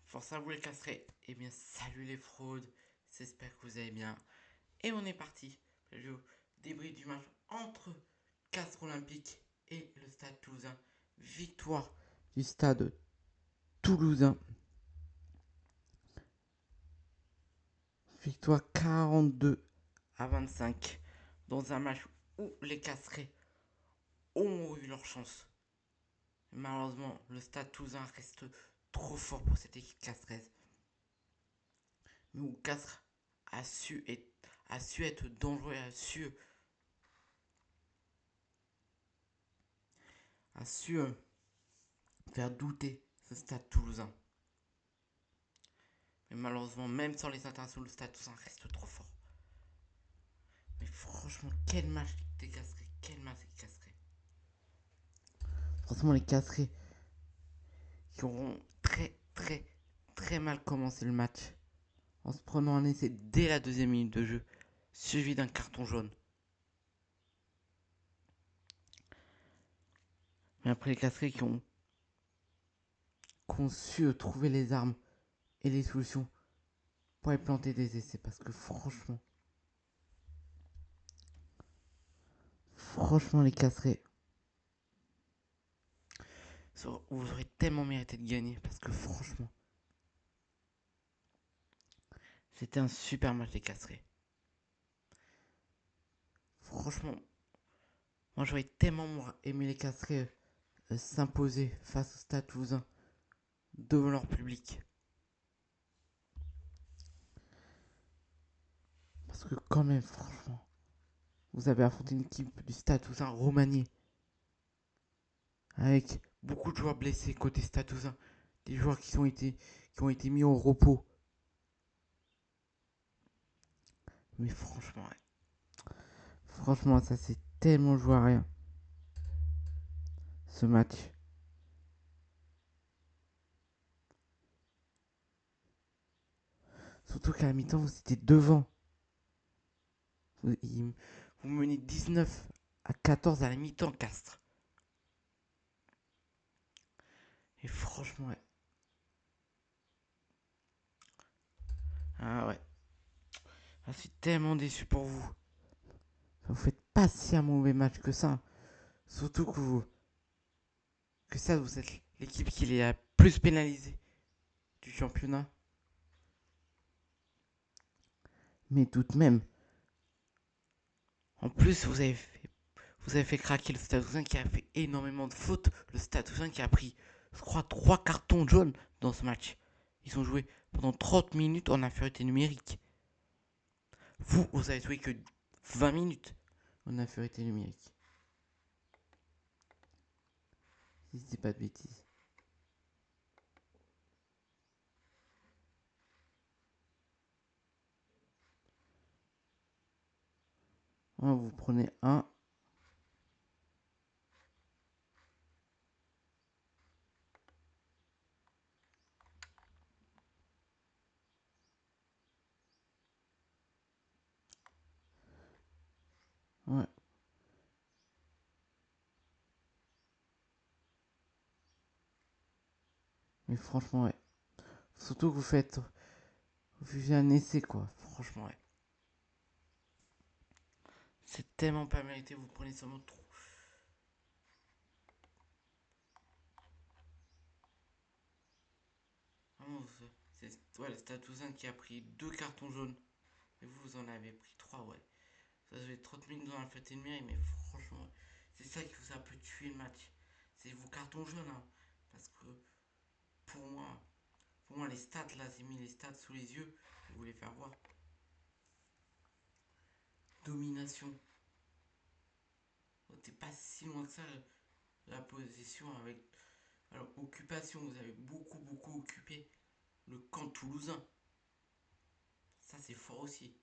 Force à vous les casserets. Eh bien, salut les fraudes. J'espère que vous allez bien. Et on est parti. Le débrief du match entre Castres Olympique et le Stade Toulousain. Victoire du Stade Toulousain. Victoire 42-25 dans un match où les casserets ont eu leur chance. Malheureusement, le Stade Toulousain reste trop fort pour cette équipe castraise. Mais où Castres a su être dangereux et a su faire douter ce Stade Toulousain. Mais malheureusement, même sans les internationaux, le Stade Toulousain reste trop fort. Mais franchement, quel match des casserets. Quel match des casserets. Franchement, les casserets qui auront très mal commencé le match en se prenant un essai dès la deuxième minute de jeu, suivi d'un carton jaune. Mais après, les casserets qui ont su trouver les armes et les solutions pour y planter des essais. Parce que franchement, les casserets, vous aurez tellement mérité de gagner. Parce que franchement, c'était un super match les casserets. Franchement, moi j'aurais tellement aimé les casserets s'imposer face au Stade Toulousain devant leur public. Parce que quand même, franchement, vous avez affronté une équipe du Stade Toulousain remaniée. Avec beaucoup de joueurs blessés côté Stade Toulousain. Des joueurs qui ont été mis au repos. Mais franchement, ça s'est tellement joué à rien. Ce match. Surtout qu'à la mi-temps, vous étiez devant. Vous menez 19-14 à la mi-temps, Castres. Et franchement, ouais. Ah ouais. Je suis tellement déçu pour vous. Vous faites pas si un mauvais match que ça. Surtout que ça, vous êtes l'équipe qui les a plus pénalisés du championnat. Mais tout de même, en plus, vous avez fait craquer le Stade Toulousain qui a fait énormément de fautes. Le Stade Toulousain qui a pris, je crois, 3 cartons jaunes dans ce match. Ils ont joué pendant 30 minutes en infériorité numérique. Vous avez joué que 20 minutes en infériorité numérique. Si je dis pas de bêtises. Ouais, vous prenez un. Ouais. Mais franchement, ouais. Surtout que vous faites un essai, quoi. Franchement, ouais. C'est tellement pas mérité, vous prenez seulement trop. Vraiment, c'est ouais, le Stade Toulousain qui a pris 2 cartons jaunes. Et vous en avez pris 3, ouais. Ça fait 30 minutes dans la fête numérique, mais franchement, c'est ça qui vous a pu tuer le match. C'est vos cartons jaunes, hein. Parce que pour moi, les stats là, j'ai mis les stats sous les yeux. Je voulais faire voir. Domination. T'es pas si loin que ça, la position avec. Alors, occupation, vous avez beaucoup occupé le camp toulousain. Ça, c'est fort aussi.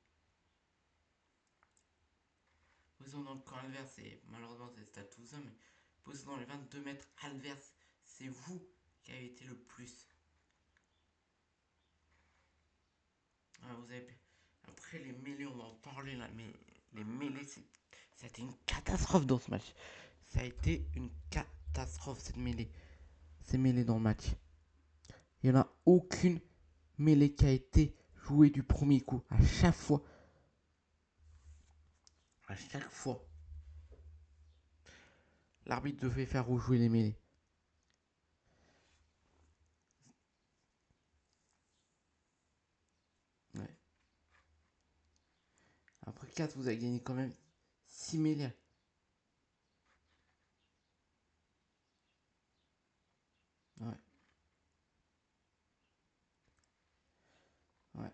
Posons dans le camp adverse, et malheureusement, c'est le Stade Toulousain, mais posez dans les 22 mètres adverse, c'est vous qui avez été le plus. Ah, vous avez. Après, les mêlées, on va en parler là, mais les mêlées, ça a été une catastrophe dans ce match. Ça a été une catastrophe, cette mêlée. Ces mêlées dans le match. il n'y en a aucune mêlée qui a été jouée du premier coup. À chaque fois. À chaque fois. L'arbitre devait faire rejouer les mêlées. Ouais. Après 4, vous avez gagné quand même 6 mêlées. Ouais. Ouais.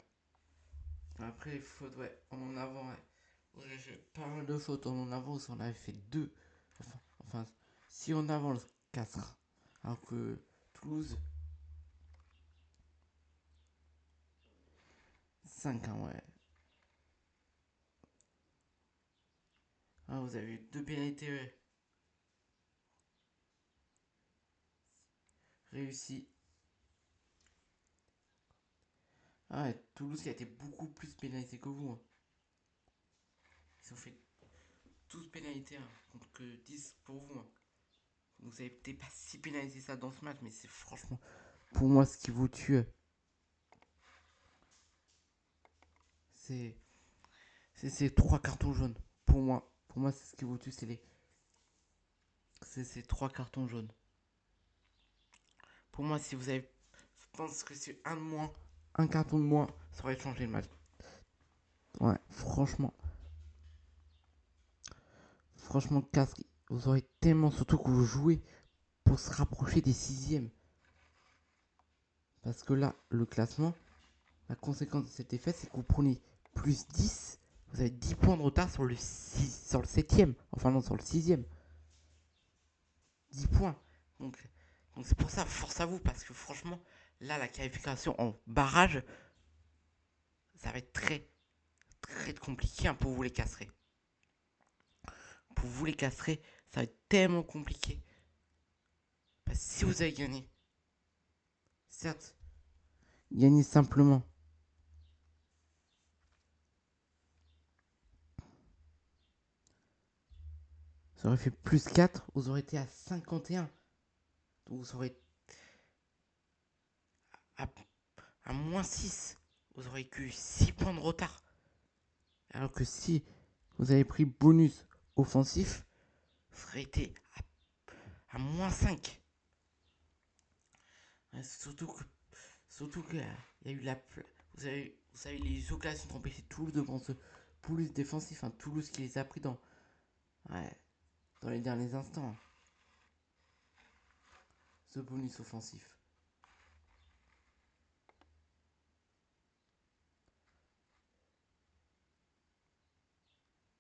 Après les fautes, ouais, en avant, ouais. Vous avez fait pas mal de fautes en avant, on avait fait 2. Enfin, si on avance 4. Alors que Toulouse, 5, hein, ouais. Ah, vous avez eu 2 pénalités, ouais. Réussi. Ah ouais, Toulouse qui a été beaucoup plus pénalisé que vous, hein. Ils ont fait 12 pénalités, hein, contre que 10 pour vous, hein. Vous avez peut-être pas si pénalisé ça dans ce match, mais c'est franchement, pour moi, ce qui vous tue, c'est ces 3 cartons jaunes. Pour moi, c'est ce qui vous tue, c'est ces 3 cartons jaunes. Pour moi, si vous avez, je pense que c'est un de moins, un carton de moins, ça aurait changé le match. Ouais, franchement, casque, vous aurez tellement, surtout que vous jouez pour se rapprocher des sixièmes. Parce que là, le classement, la conséquence de cette défaite, c'est que vous prenez plus 10. Vous avez 10 points de retard sur le 7ème. Enfin non, sur le 6ème. 10 points. Donc c'est pour ça, force à vous. Parce que franchement, là, la qualification en barrage, ça va être très, très compliqué, hein, pour vous les casserer. Pour vous les casserer, ça va être tellement compliqué. Parce que si vous avez gagné, certes, gagné simplement, ça aurait fait plus 4, vous aurez été à 51. Donc vous aurez à, à moins 6. Vous aurez que 6 points de retard. Alors que si vous avez pris bonus offensif, vous aurez été à moins 5. Ouais, surtout que il y a eu vous savez, les occasions ont empêché Toulouse devant ce Toulouse défensif. Hein, Toulouse qui les a pris ouais, dans les derniers instants. Ce bonus offensif.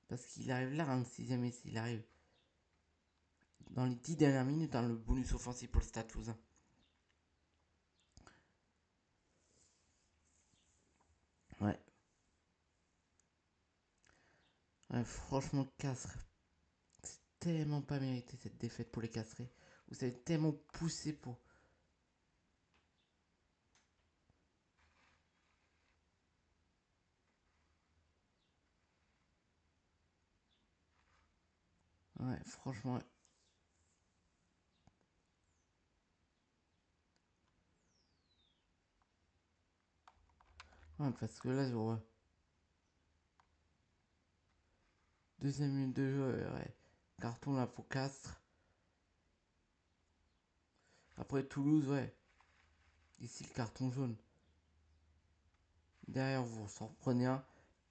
Parce qu'il arrive là, un 6ème essai. Il arrive dans les 10 dernières minutes, hein, le bonus offensif pour le Stade Toulousain. Ouais. Ouais, franchement, Castres, c'est tellement pas mérité cette défaite pour les Castrés. Vous avez tellement poussé pour. Ouais, franchement, ouais. Ouais, parce que là, je vois. Deuxième minute de jeu, ouais. Carton là pour Castres. Après Toulouse, ouais. Ici, le carton jaune. Derrière, vous s'en reprenez un.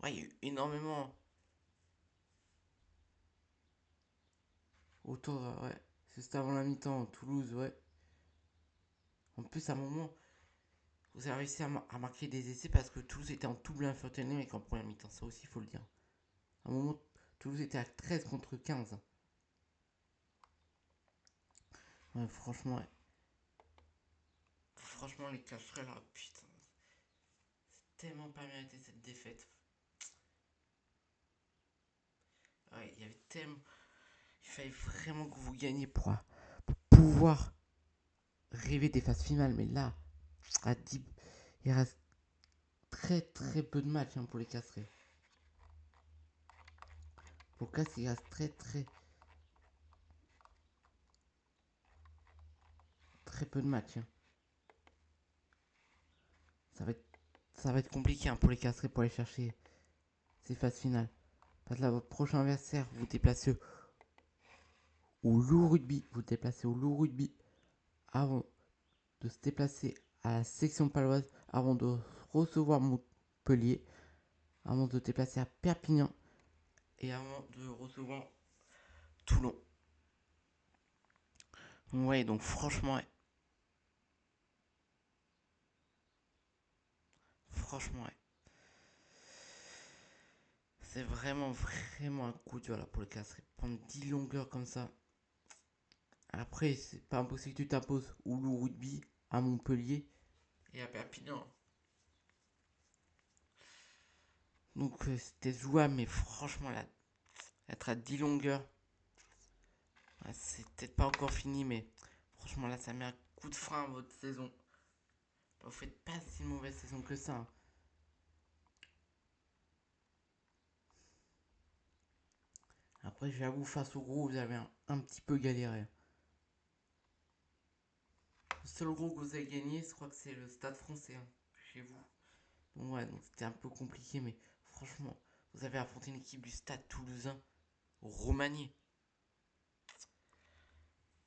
Ouais, il y a eu énormément. Autour, ouais. C'est juste avant la mi-temps, Toulouse, ouais. En plus, à un moment, vous avez réussi à marquer des essais parce que Toulouse était en double infériorité avec en première mi-temps. Ça aussi, il faut le dire. À un moment, Toulouse était à 13 contre 15. Ouais, franchement, ouais. Franchement, les cacherais là, putain. C'est tellement pas mérité cette défaite. Ouais, il y avait tellement. Il fallait vraiment que vous gagniez pour pouvoir rêver des phases finales. Mais là, à 10, il reste très très peu de matchs, hein, pour les casserais. Pour Castres, il reste très très très peu de matchs, hein. ça va être compliqué pour les Castrés pour aller chercher ces phases finales. Parce que là, votre prochain adversaire, vous déplacez au Loup Rugby. Vous déplacez au Loup Rugby avant de se déplacer à la section paloise, avant de recevoir Montpellier, avant de se déplacer à Perpignan et avant de recevoir Toulon. Ouais, donc franchement, ouais. Franchement, ouais. C'est vraiment un coup dur là pour le Castré. Prendre 10 longueurs comme ça. Après, c'est pas impossible que tu t'imposes au Loup Rugby, à Montpellier et à Perpignan. Donc c'était jouable, mais franchement, là, être à 10 longueurs, c'est peut-être pas encore fini, mais franchement, là, ça met un coup de frein à votre saison. Vous faites pas si mauvaise saison que ça, hein. Après, j'avoue, face au gros, vous avez un petit peu galéré. Le seul gros que vous avez gagné, je crois que c'est le Stade Français, hein, chez vous. Donc ouais, donc c'était un peu compliqué, mais franchement, vous avez affronté une équipe du Stade Toulousain, remaniée.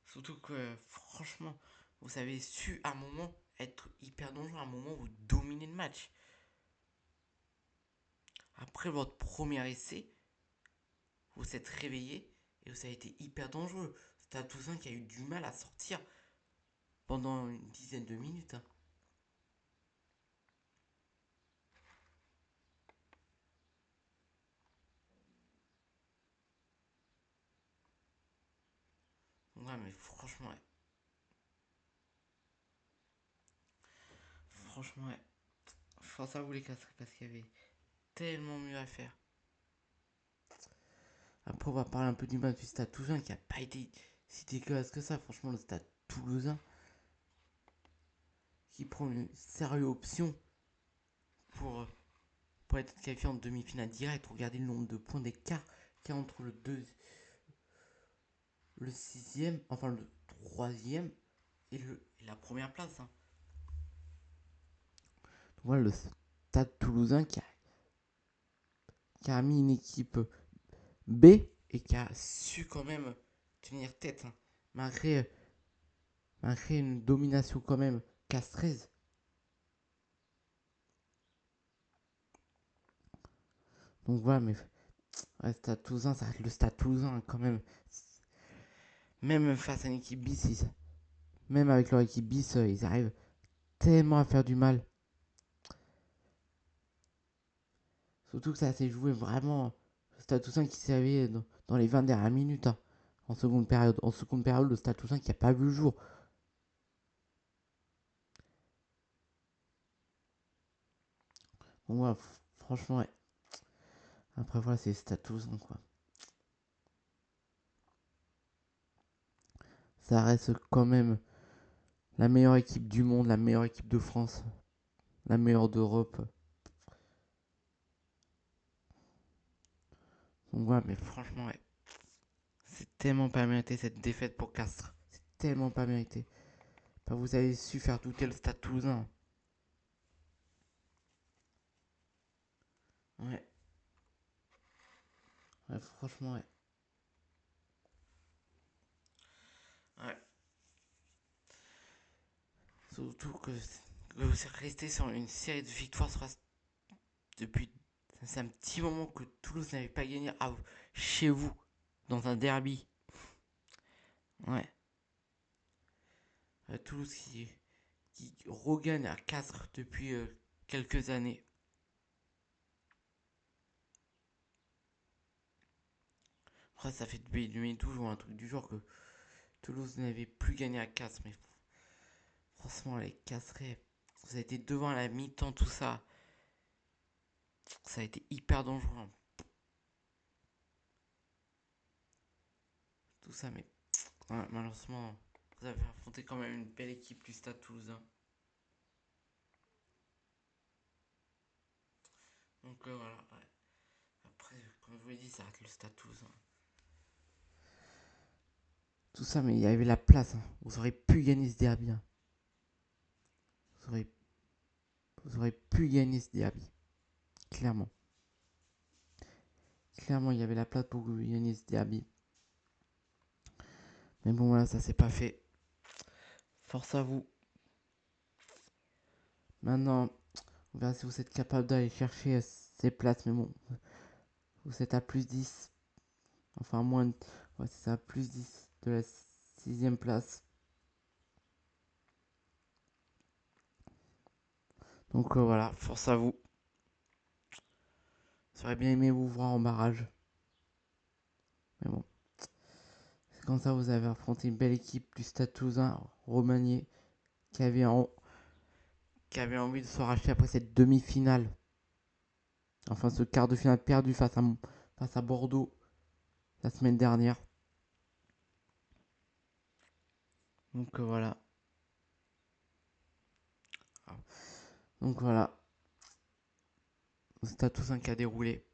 Surtout que, franchement, vous avez su à un moment être hyper dangereux, à un moment où vous dominez le match. Après votre premier essai, vous êtes réveillé et vous avez été hyper dangereux. Stade Toulousain qui a eu du mal à sortir pendant une dizaine de minutes, hein. Ouais, mais franchement, ouais. Franchement, ouais. Je pense à vous les casserait parce qu'il y avait tellement mieux à faire. Après, on va parler un peu du match du Stade Toulousain qui a pas été si dégueulasse que ça. Franchement, le Stade Toulousain qui prend une sérieuse option pour, pour être qualifié en demi-finale directe. Regardez le nombre de points d'écart qu'il y a entre le sixième, enfin le troisième et la première place, hein. Donc voilà le Stade Toulousain qui a mis une équipe B et qui a su quand même tenir tête, hein, malgré une domination quand même castreuse. Donc voilà, mais ouais, Stade Toulousain, ça reste le Stade Toulousain, hein, quand même. Même face à une équipe bis, même avec leur équipe bis, ils arrivent tellement à faire du mal. Surtout que ça s'est joué vraiment. Le Stade Toulousain qui savait dans les 20 dernières minutes, hein, en seconde période. En seconde période, le Stade Toulousain qui n'a pas vu le jour. Donc voilà, franchement, ouais. Après voilà, c'est le Stade Toulousain, quoi. Ça reste quand même la meilleure équipe du monde, la meilleure équipe de France, la meilleure d'Europe. Donc voilà, mais franchement, ouais. C'est tellement pas mérité cette défaite pour Castres. C'est tellement pas mérité. Enfin, vous avez su faire douter le Stade Toulousain. Ouais, ouais, franchement, ouais. Ouais. Surtout que vous êtes resté sur une série de victoires depuis. C'est un petit moment que Toulouse n'avait pas gagné chez vous, dans un derby. Ouais. Toulouse qui regagne à 4 depuis quelques années. Après, ça fait depuis 2012 ou un truc du genre que Toulouse n'avait plus gagné à 4. Mais franchement, les casserait. Vous avez été devant à la mi-temps, tout ça. Ça a été hyper dangereux, hein, tout ça. Mais ouais, malheureusement, vous avez affronté quand même une belle équipe du Stade Toulousain. Donc voilà, ouais. Après, comme je vous l'ai dit, ça reste le Stade Toulousain. Tout ça, mais il y avait la place, hein. Vous auriez pu gagner ce derby, hein. Vous auriez, vous auriez pu gagner ce derby. Clairement. Clairement, il y avait la place pour gagner ce derby. Mais bon, voilà, ça s'est pas fait. Force à vous. Maintenant, on verra si vous êtes capable d'aller chercher ces places. Mais bon, vous êtes à plus 10. Enfin, moins de... Ouais, c'est ça, plus 10 de la 6ème place. Donc voilà, force à vous. J'aurais bien aimé vous voir en barrage. Mais bon. C'est comme ça, vous avez affronté une belle équipe du Stade Toulousain, Romagné, qui avait envie de se racheter après cette demi-finale. Enfin, ce quart de finale perdu face à Bordeaux la semaine dernière. Donc voilà. Donc voilà. Le Stade Toulousain qui a déroulé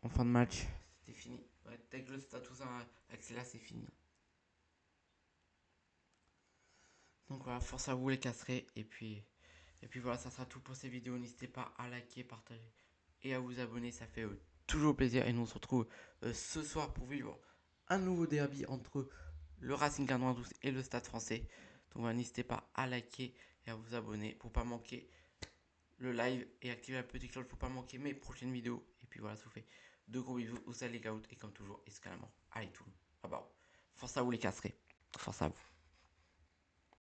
en fin de match. C'était fini. Ouais, dès que le Stade Toulousain a accéléré, c'est fini. Donc voilà, force à vous les casserets. Et puis voilà, ça sera tout pour ces vidéos. N'hésitez pas à liker, partager et à vous abonner. Ça fait toujours plaisir. Et nous on se retrouve ce soir pour vivre un nouveau derby entre le Racing 92 et le Stade Français. Donc voilà, n'hésitez pas à liker et à vous abonner pour pas manquer le live et activer la petite cloche pour pas manquer mes prochaines vidéos. Et puis voilà, ça vous fait de gros bisous. Vous allez les gars et comme toujours, escalamment. Allez tout. Ah bah, force à vous les casserets. Force à vous.